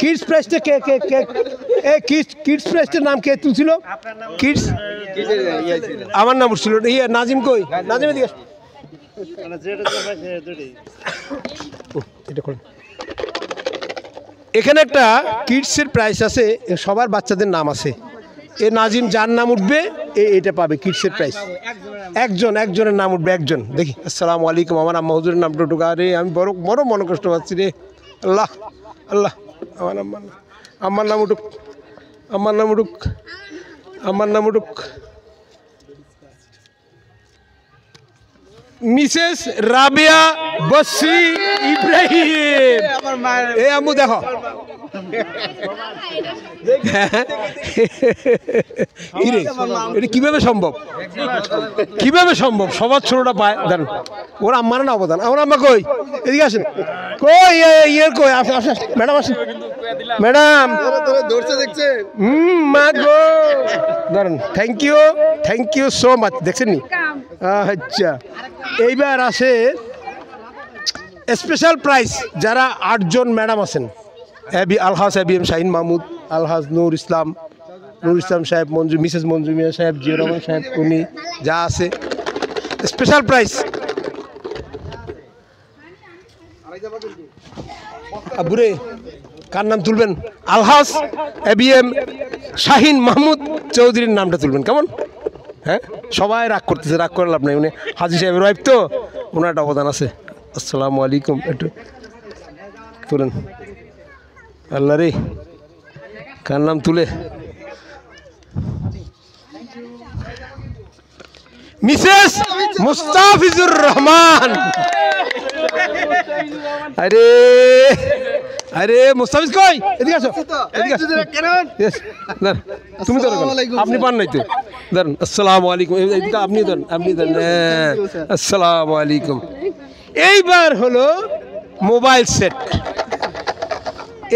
Kids প্রাইজটা কে কে কে এই kids প্রাইজটার নাম কে তুলছিল? কিডস আমার নাম উঠছিল। ইয়ে নাজিম কই? নাজিম এদিকে আস। এখানে একটা কিডসের প্রাইস আছে, সবার বাচ্চাদের নাম আছে। এ নাজিম যার নাম উঠবে এটা পাবে কিডসের প্রাইস। একজনের নাম উঠবে, একজন। দেখি। আসসালামু আলাইকুম। আমার আম্মা হুজুরের নামটা উঠুক। আরে আমি বড় মনে কষ্ট পাচ্ছি রে। আল্লাহ আল্লাহ, আমার নাম উঠুক, আমার নাম উঠুক, আমার নাম উঠুক। মিসেস রাবিয়া বসরি ইব্রাহিম। এ আম্মু দেখো, এটা কিভাবে সম্ভব? কিভাবে সম্ভব? সবার ছোটটা পায়। দাঁড়ান, ওর আম্মার না অবদান। আমার আম্মা কই? এদিকে আসেন। কই ইয়ের কই? আসেন ম্যাডাম, আসেন ম্যাডাম। মা গো, দাঁড়ান। Thank you so much. দেখছেন নি? আচ্ছা, এইবার আসে স্পেশাল প্রাইজ যারা 8 জন ম্যাডাম আছেন। আলহাজ ABM শাহিন মাহমুদ, আলহাজ নুর ইসলাম সাহেব, মিসেস মঞ্জু মিয়া সাহেব, জিয়া রহমান সাহেব, উনি যা আছে স্পেশাল প্রাইজ। আবুরে কার নাম তুলবেন? আলহাজ ABM শাহিন মাহমুদ চৌধুরীর নামটা তুলবেন। কেমন? হ্যাঁ, সবাই রাগ করতেছে, রাগ করে লাভ নাই। উনি হাজি সাহেবের ওয়াইফ তো, ওনার একটা অবদান আছে। আসসালামু আলাইকুম। একটু তুলেন। আল্লাহ রে, কার নাম তুলে? মিসেস মুস্তাফিজুর রহমান। আরে আরে মুস্তাফিজ কই? এদিকে আসো, এদিকে আসো। তুমি ধরো, আপনি পান নাই তো। ধরেন। আসসালামু আলাইকুম। এদিকে আপনি ধরেন, আপনি ধরেন। আসসালামু আলাইকুম। এইবার হলো মোবাইল সেট।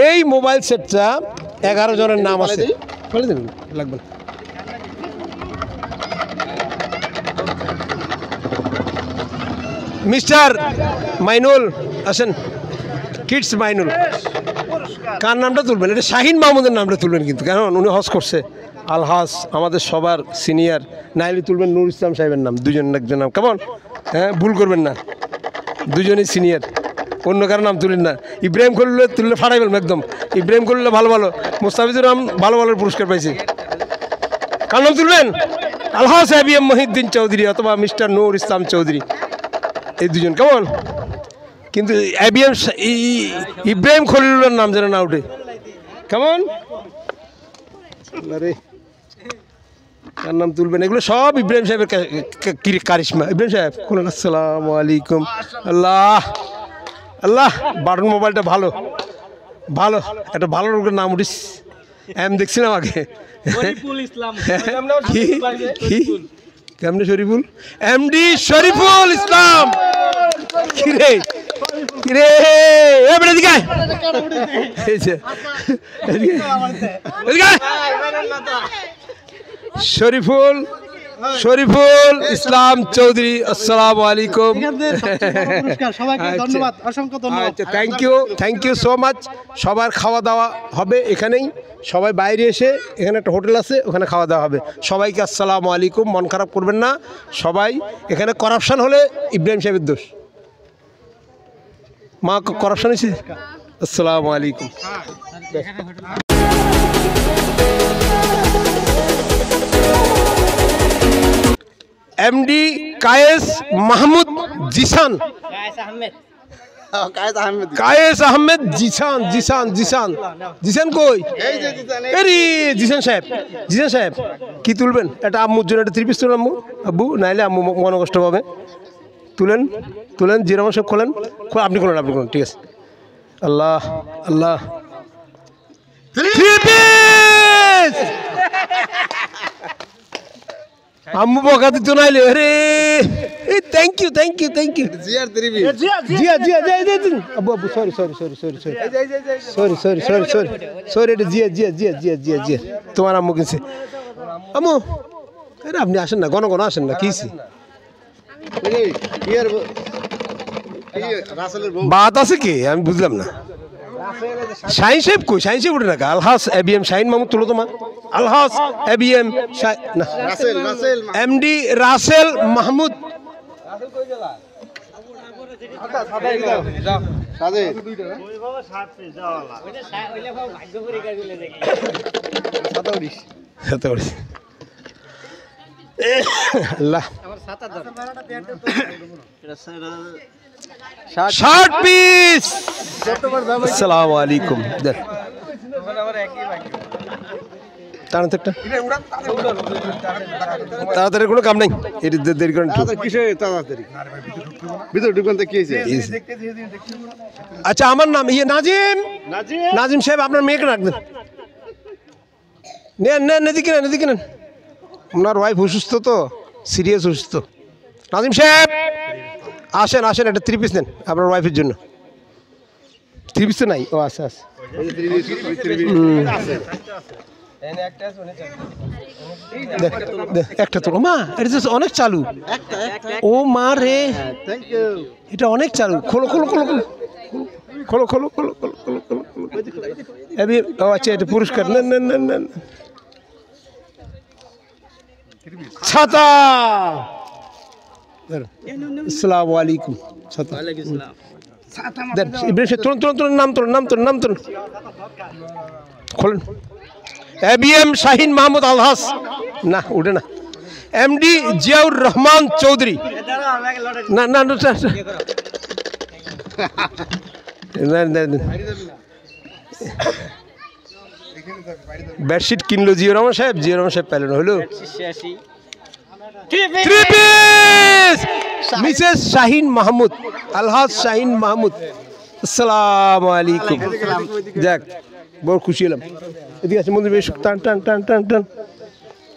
এই মোবাইল সেটটা 11 জনের নাম আছে। বলে দেবেন, লাগবে। মিস্টার মাইনুল আসেন। কিডস মাইনুল, কার নামটা তুলবেন? এটা শাহিন মাহমুদের নামটা তুলবেন কিন্তু, কেন? উনি হজ করছে। আলহাজ আমাদের সবার সিনিয়র। নাইলে তুলবেন নুর ইসলাম সাহেবের নাম। দুজন একজন নাম। কেমন? হ্যাঁ, ভুল করবেন না, দুজনই সিনিয়র। অন্য কারো নাম তুলেন না। ইব্রাহিম খলিল তুললে ফাটাই ফেলবেন একদম। ইব্রাহিম খলিল ভালো। মুস্তাফিজুর রহমান ভালো পুরস্কার পাইছে। কার নাম তুলবেন? আলহাজ ABM মহিউদ্দিন চৌধুরী অথবা মিস্টার নুর ইসলাম চৌধুরী, এই দুজন। কেমন? কিন্তু ABM ইব্রাহিম খলিলের নাম যেন না উঠে। কেমন? কার নাম তুলবেন? এগুলো সব ইব্রাহিম সাহেবের কারিশমা। ইব্রাহিম সাহেব বলুন। আসসালামু আলাইকুম। আল্লাহ আল্লাহ, বাটন মোবাইলটা ভালো, একটা ভালো লোকের নাম উঠিস। দেখছিলাম আগে। কেমনে শরীফুল? MD শরীফুল ইসলাম। কিরে কিরে, এবারে দিকে শরীফুল ইসলাম চৌধুরী। আসসালামু আলাইকুম। ধন্যবাদ, অসংখ্য ধন্যবাদ। Thank you so much. সবার খাওয়া দাওয়া হবে এখানেই। সবাই বাইরে এসে, এখানে একটা হোটেল আছে, ওখানে খাওয়া দাওয়া হবে। সবাইকে আসসালামু আলাইকুম। মন খারাপ করবেন না সবাই। এখানে করাপশন হলে ইব্রাহিম সাহেবের দোষ। মা করাপশন হয়েছে। আসসালামু আলাইকুম। MD কায়েস মাহমুদ জিসান। কায়েস আহমেদ জিসান কই? জিসান সাহেব কি তুলবেন? এটা আম্মুর জন্য একটা 3 পিস তুলেন আব্বু, নাইলে আম্মু মনে কষ্ট পাবে। তুলেন জিরা মাংস খোলেন। আপনি খোলেন। ঠিক আছে। আল্লাহ আল্লাহ, 3 পিস। আম্মু বকা দিত নাইলে। আরে থ্যাংক ইউ। জিয়া আব্বু সরি এটা জিয়া তোমার আম্মু কিনছে। আম্মু আরে আপনি আসেন না, ঘন আসেন না। কিছি বাত আছে কি? আমি বুঝলাম না। শাহিন সাহেব কই? শাহিন সাহেব উঠে না আলহাস এবিএম শাহিন মাহমুদ তুলো তোমার আলহাস এবিএম এমডি রাসেল মাহমুদ আল্লাহ 60 পিস। আসসালামু আলাইকুম। তাড়াতাড়ি কোনো কাম নাই, এটি দেরি করেন। আচ্ছা আমার নাম নাজিম। নাজিম সাহেব আপনার মেয়েকে রাখবেন। নেন নেন, এদিকে নেন, এদিকে নেন। ওনার ওয়াইফ অসুস্থ তো, সিরিয়াস অসুস্থ। নাজিম সাহেব আসেন আসেন, একটা 3 পিস নেন আপনার ওয়াইফের জন্য। 3 পিস তো নাই? ও আচ্ছা আচ্ছা, একটা তো মা, এটা অনেক চালু। ও মা রে, এটা অনেক চালু। খোলো খোলো খোলো খোলো খোলো খোলো খোলো খোলো খোলো খোলো। ও আচ্ছা, এটা পুরস্কার। নেন নেন নেন নেন। ছাতা। আসসালামু আলাইকুম। ছাতা দেন। তুলুন তুলুন তুলুন, নাম তুলুন, নাম তুলুন, নাম তুলুন। খোলেন। এবিএম শাহিন মাহমুদ আলহাস, না উঠে না। এমডি জিয়াউর রহমান চৌধুরী, না না না। বেডশিট কিনলো জিয়াউর রহমান সাহেব। জিয়াউর রহমান সাহেব পেলেন হলো মিসেস শাহিন মাহমুদ আলহাজ শাহিন মাহমুদ। আসসালামু আলাইকুম। যাক, বড় খুশি হলাম। এদিকে আছে মন্দির, বেশ টান টান টান টান টান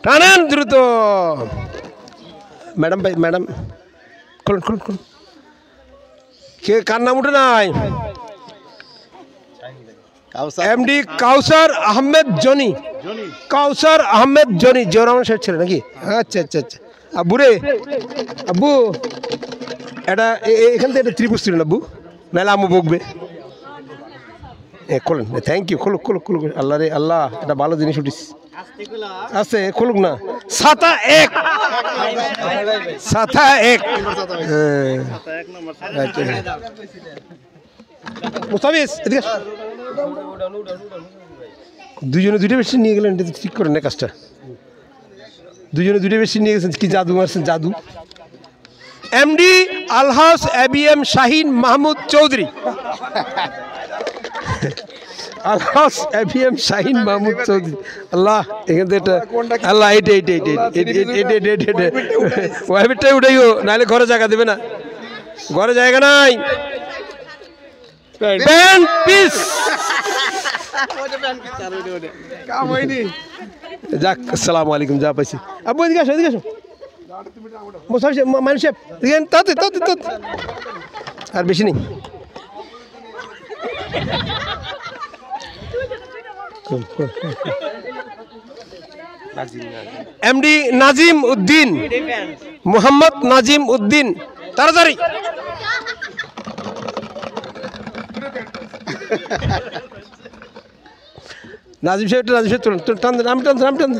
টানেন দ্রুত। ম্যাডাম ভাই, ম্যাডাম খুলুন খুলুন খুলুন। কে কার নাম উঠে নাই? এমডি কাউসার আহমেদ জনি। কাউসার আহমেদ জনি জিয়াউর রহমান সাহেব ছিল নাকি? আচ্ছা আচ্ছা আচ্ছা। আব্বু রে, আব্বু এটা এখান থেকে একটা 3 পিস ছিল না আব্বু, নাহলে আম্মু বকবে। খোলেন, থ্যাংক ইউ। খুলুক খুলুক খুলুক। আল্লাহ রে আল্লাহ, এটা ভালো জিনিস উঠিস। আছে খুলুক না। ছাতা 1, ছাতা 1। মুস্তাফিজ এদিকে। দুজনে 2টা বেশি নিয়ে গেলেন, এটা ঠিক করেন না কাজটা। দুজনে 2টা বেশি নিয়ে গেছেন, কি জাদু মারছেন, জাদু। MD Alhaj ABM Shahin Mahmud Chowdhury. Alhaj ABM Shahin Mahmud Chowdhury. Allah, এখান থেকে আল্লাহ এইটা এইটা এইটা ওয়াইফেরটাই উঠাইও, নাহলে ঘরে জায়গা দেবে না, ঘরে জায়গা নাই। Pant piece. যাক, আসসালামু আলাইকুম। যা পাইছি আব্বু, এদিকে আসো, এদিকে আসো। মানুষ তাতে তাতে তাতে আর বেশি নেই। এমডি নাজিম উদ্দিন, মোহাম্মদ নাজিম উদ্দিন, তাড়াতাড়ি। নাজিম সাহেব, নাজিম সাহেব তুলুন, টান দেন, আমি টান, আমি টান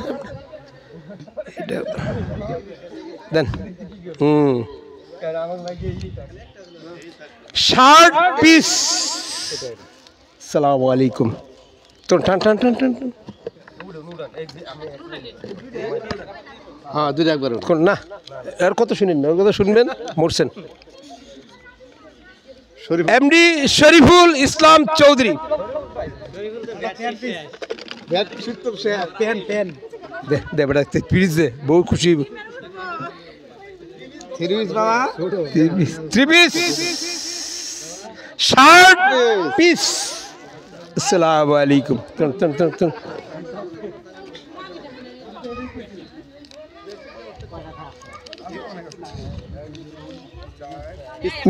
দেন। 60 পিস। আসসালামু আলাইকুম। তো টান টান টান টান টান। হ্যাঁ, 2টা একবার না। আর কত শুনেন, ওর কথা শুনবেন, মরছেন। এমডি শরীফুল ইসলাম চৌধুরী। দে বেটা, পিস দে, বহু খুশি। 3 পিস 60 পিস। আসসালামু আলাইকুম।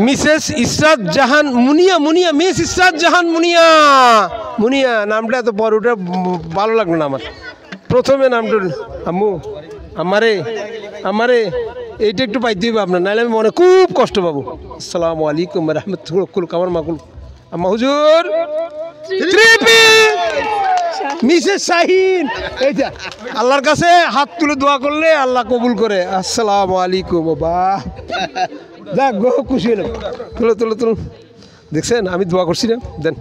মিসেস ইসরাত জাহান মুনিয়া। মুনিয়া, মিস ইসরাত জাহান মুনিয়া। মুনিয়া নামটা এত বড়, ওটা ভালো লাগলো না আমার। প্রথমে নামটা আম্মু, আমারে আমারে এইটা একটু পাইতে হবে আপনার, নাহলে আমি মনে খুব কষ্ট পাবো। আসসালামু আলাইকুম রহমতুল্লাহ। আমার মাকুল আম্মা হুজুর, থ্রি পিস মিসেস শাহিন। এই যে আল্লাহর কাছে হাত তুলে দোয়া করলে আল্লাহ কবুল করে। আসসালামু আলাইকুম বাহ, যাক গো খুশি হলাম। তুলো তুলো তুলো, দেখছেন আমি দোয়া করছি না, দেন।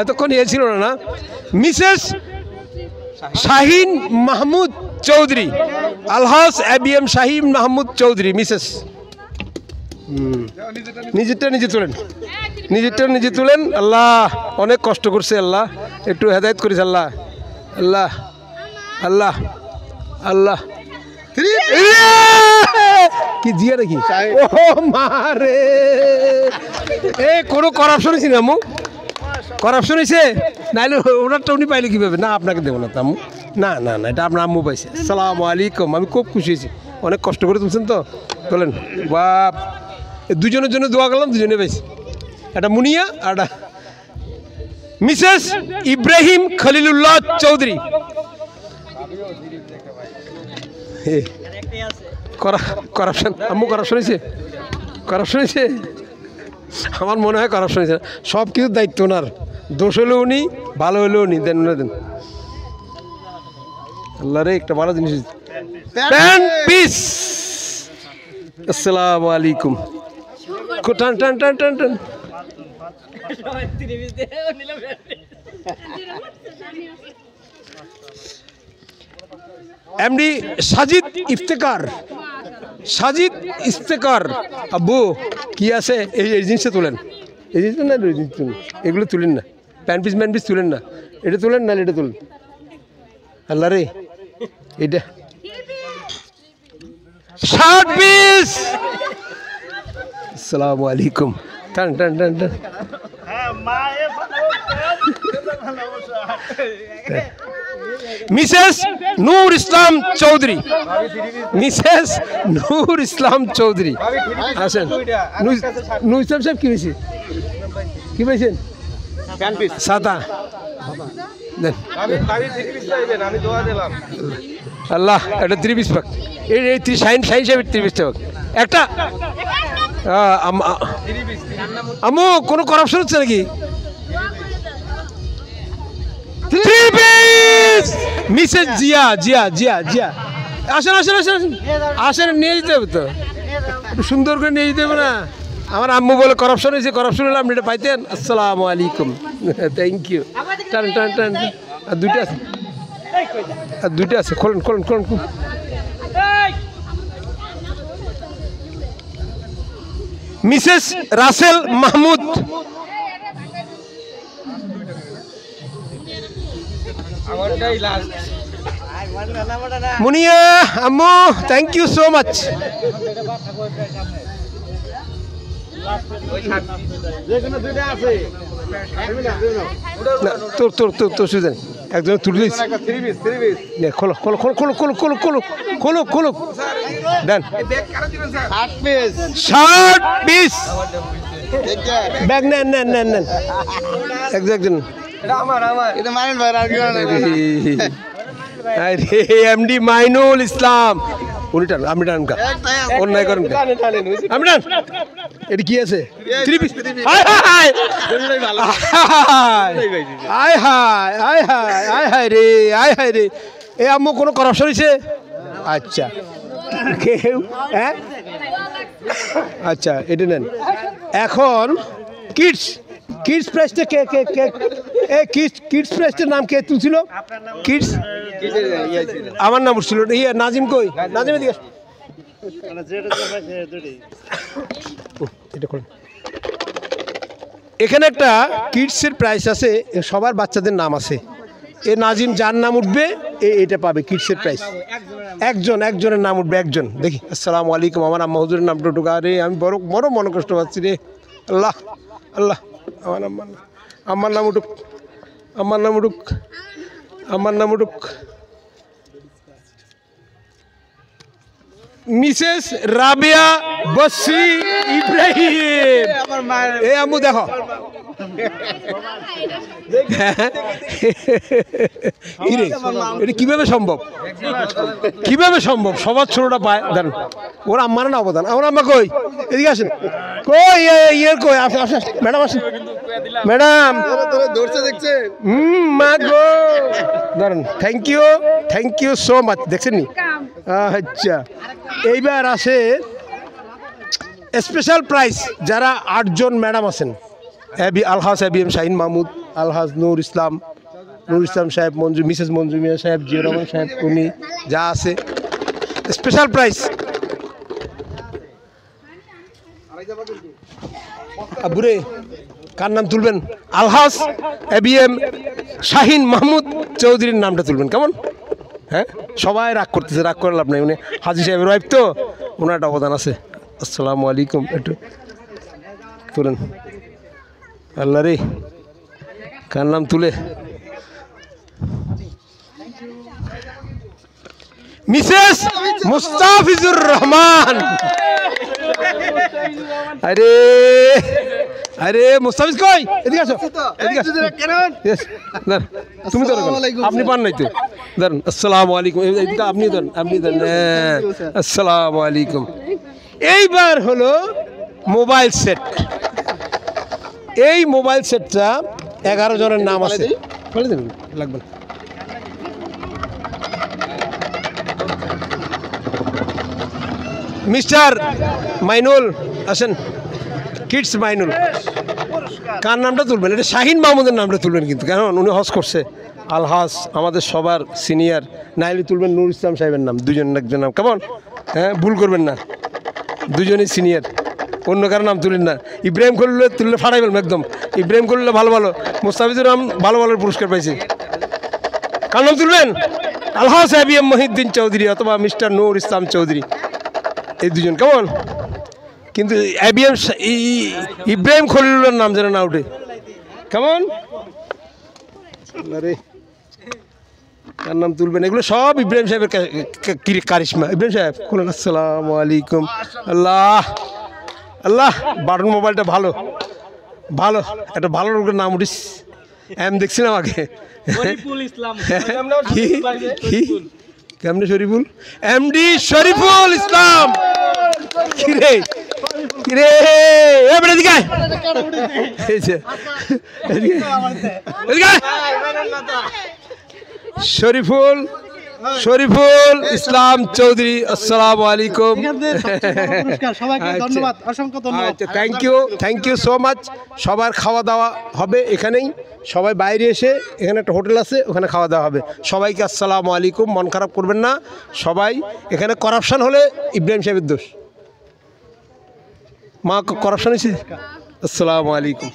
এতক্ষণ ইয়ে ছিল না না। মিসেস শাহিন মাহমুদ চৌধুরী, আলহাজ ABM শাহিন মাহমুদ চৌধুরী মিসেস। নিজেরটা নিজে তোলেন, নিজেরটা নিজে তোলেন। আল্লাহ অনেক কষ্ট করছে, আল্লাহ একটু হেদায়েত করেছে আল্লাহ। আল্লাহ আল্লাহ আল্লাহ কি জিয়া নাকি? ও মারে, এ কোনো করাপশন হয়েছে না আম্মু? করাপশন হয়েছে? নাইলে ওনারটা উনি পাইলে কীভাবে? না আপনাকে দেবো না তো আম্মু, না না না, এটা আপনার আম্মু পাইছে। আসসালামু আলাইকুম, আমি খুব খুশি হয়েছি, অনেক কষ্ট করে তুলছেন তো, বলেন বাপ। দুজনের জন্য দোয়া করলাম, দুজনে পাইছি। একটা মুনিয়া আর একটা মিসেস ইব্রাহিম খলিলুল্লাহ চৌধুরী। করাপশন আম্মু, করাপশন হয়েছে? করাপশন হয়েছে? আমার মনে হয় করাপশন হয়েছে। সব কিছুর দায়িত্ব ওনার, দোষ হলেও উনি, ভালো হলেও উনি। দেন না দেন, আল্লাহ রে একটা ভালো জিনিস। Pan piece. আসসালামু আলাইকুম। টান টান টান টান টান। এমডি সাজিদ ইফতেকার, সাজিদ ইফতেকার। আব্বু কি আছে? এই জিনিসটা তোলেন, এই জিনিসটা না, ওই জিনিস তুলেন, এগুলো তুলেন না। প্যান্ট পিস ম্যান পিস তুলেন না, এটা তুলেন না, এটা তুলেন। আল্লাহ রে, এটা শার্ট পিস। আসসালামু আলাইকুম। টান টান টান টান। মিসেস নূর ইসলাম চৌধুরী, মিসেস নূর ইসলাম চৌধুরী আসেন। নূর ইসলাম সাহেব কি হয়েছে? কি পেয়েছেন? সাদা দেন। আল্লাহ এটা 3 পিস পাক। এই শাহিন সাহেবের 3 পিসটা পাক একটা। আম্মু কোনো করাপশন হচ্ছে নাকি? 3 পিস মিসেস জিয়া, জিয়া জিয়া জিয়া। আসেন আসেন আসেন আসেন আসেন, নিয়ে যেতে হবে তো, একটু সুন্দর করে নিয়ে যেতে হবে না? আমার আম্মু বলে করাপশন হয়েছে, করাপশন হলে আপনি এটা পাইতেন। আসসালামু আলাইকুম, থ্যাংক ইউ। টান টান টান। আর দুইটা আছে, আর দুইটা আছে, খোলেন খোলেন খোলেন। মিসেস রাসেল মাহমুদ, মুনিয়া আম্মু, থ্যাংক ইউ সো মাচ। তোর তোর তোর তোর সুজেন একজন তুলে খোলো খোলো খোলো খোলো খোলো খোলো খোলো খোলো খোলো দেন। 60 পিস ব্যাগ নেন নেন নেন নেন, একজন। এমডি মাইনুল ইসলাম, উনি টান, আপনি টান, অন্যায় করেন আপনি টান। এটা কি আছে? 3 পিস। আয় হায় আয় হায় আয় হায় আয় হায় রে, আয় হায় রে। এ আম্মু কোনো করাপশন হয়েছে? আচ্ছা কেউ, হ্যাঁ আচ্ছা এটা নেন। এখন কিডস, কিডস প্রাইসটা কে কে কে? এ কিডস প্রাইসটার নাম কে তুলছিল? কিডস আমার নাম উঠছিল। ইয়ে নাজিম কই? নাজিম এদিকে। এখানে একটা কিডসের প্রাইস আছে, সবার বাচ্চাদের নাম আছে। এ নাজিম যার নাম উঠবে এটা পাবে কিডসের প্রাইস। একজনের নাম উঠবে, একজন। দেখি। আসসালামু আলাইকুম। আমার আম্মা হুজুরের নামটা ঢোকা রে, আমি বড় মনে কষ্ট পাচ্ছি রে। আল্লাহ আল্লাহ, আমার নাম উঠুক, আমার নাম উঠুক, আমার নাম উঠুক। মিসেস রাবিয়া বসরি ইব্রাহিম। এ আম্মু দেখো এটা কিভাবে সম্ভব, কিভাবে সম্ভব? সবার ছোটটা পায় দেন ওর আম্মার না অবদান। আমার আম্মা কই, এদিকে আসেন। কই ইয়ের কই? ম্যাডাম আসেন, ম্যাডাম দেখছে। মা গো ধরেন। Thank you so much. দেখছেন নি? আচ্ছা, এইবার আসে স্পেশাল প্রাইজ যারা 8 জন ম্যাডাম আছেন। আলহাজ ABM শাহিন মাহমুদ, আলহাজ নূর ইসলাম সাহেব, মিসেস মঞ্জু মিয়া সাহেব, জিয়া রহমান সাহেব, উনি যা আছে স্পেশাল প্রাইজ। আবুরে কার নাম তুলবেন? আলহাজ ABM শাহিন মাহমুদ চৌধুরীর নামটা তুলবেন কেমন? হ্যাঁ, সবাই রাগ করতেছে, রাগ করে লাভ নাই। উনি হাজি সাহেবের ওয়াইফ তো, ওনার একটা অবদান আছে। আসসালামু আলাইকুম, একটু তুলেন। আল্লাহ রে, কার নাম তুলে? মিসেস মুস্তাফিজুর রহমান। আরে আরে মুস্তাফিজ কই? এদিকে আসো, এদিকে আসো। তুমি তো আপনি পান নাই তো, ধরেন। আসসালামু আলাইকুম, আপনি ধরেন, আপনি ধরেন। আসসালামু আলাইকুম। এইবার হলো মোবাইল সেট। এই মোবাইল সেটটা 11 জনের নাম আছে। বলে দেবেন, লাগবে না। মিস্টার মাইনুল আসেন, কিডস মাইনুল। কার নামটা তুলবেন? এটা শাহিন মাহমুদের নামটা তুলবেন কিন্তু, কারণ উনি হজ করছে। আলহাজ আমাদের সবার সিনিয়র। নাইলে তুলবেন নূর ইসলাম সাহেবের নাম, দুজন একজন নাম কেমন? হ্যাঁ, ভুল করবেন না, দুজনই সিনিয়র, অন্য কারো নাম তুলেন না। ইব্রাহিম খলিল তুললে ফাটাই ফেলবেন একদম। ইব্রাহিম খলিল ভালো ভালো, মুস্তাফিজুর রহমান ভালো ভালো পুরস্কার পাইছে। কার নাম তুলবেন? আলহাজ ABM মহিউদ্দিন চৌধুরী অথবা মিস্টার নূর ইসলাম চৌধুরী, এই দুজন কেমন? কিন্তু ABM ইব্রাহিম খলিলের নাম যেন না উঠে, কেমন? আরে কার নাম তুলবেন? এগুলো সব ইব্রাহিম সাহেবের কারিশমা। ইব্রাহিম সাহেব বলুন। আসসালামু আলাইকুম। আল্লাহ আল্লাহ, বাটন মোবাইলটা ভালো ভালো, একটা ভালো লোকের নাম উঠিস। দেখছিলাম আগে, কেমনে শরীফুল, MD শরীফুল ইসলাম। কিরে কিরে, এবারে দিকে শরীফুল ইসলাম চৌধুরী। আসসালামু আলাইকুম, ধন্যবাদ, অসংখ্য ধন্যবাদ। Thank you so much. সবার খাওয়া দাওয়া হবে এখানেই, সবাই বাইরে এসে এখানে একটা হোটেল আছে, ওখানে খাওয়া দাওয়া হবে। সবাইকে আসসালামু আলাইকুম, মন খারাপ করবেন না সবাই। এখানে করাপশন হলে ইব্রাহিম সাহেবের দোষ। মা করাপশন হয়েছে। আসসালামু আলাইকুম।